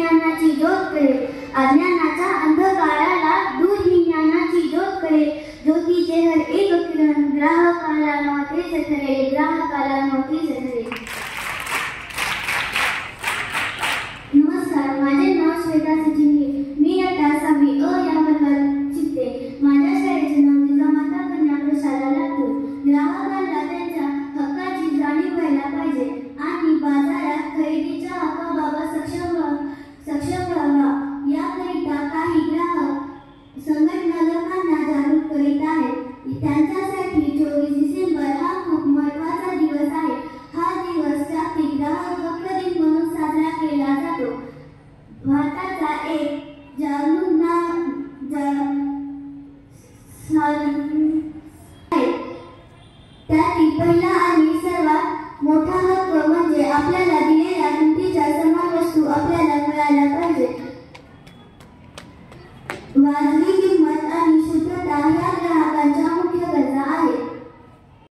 ज्ञानाची ज्योत करे, अज्ञानाच्या अंधकाराला दूर ही ज्ञानाची ज्योत करे. ज्योतीचे हर एक किरण ग्राहकाला नव्हतेच ठरे, ग्राहकाला नव्हतेच ठरे. नमस्कार, माझे नाव श्वेता सचिन. मी आता 6वी अ या वर्गात शिकते. माझ्या शाळेचे नाव जिजामाता कन्या प्रशाला लातूर. ग्राहकांना त्यांच्या हक्काची जाणीव व्हायला पाहिजे आणि बाजारात खरेदीच्या हक्काबाबत सक्षम व्हावा. याकरिता काही ग्राहक संघटना लोकांना जागरूक करीत आहेत. त्यांच्यासाठी 24 डिसेंबर हा खूप महत्त्वाचा दिवस आहे. हा दिवस जागतिक ग्राहक हक्क दिन म्हणून साजरा केला जातो. भारताचा एक जागरूक त्यातील पहिला आणि सर्वात मोठा हक्क म्हणजे आपल्याला दिलेल्या किमतीच्या समान वस्तू आपल्याला मिळायला पाहिजे. वाजवी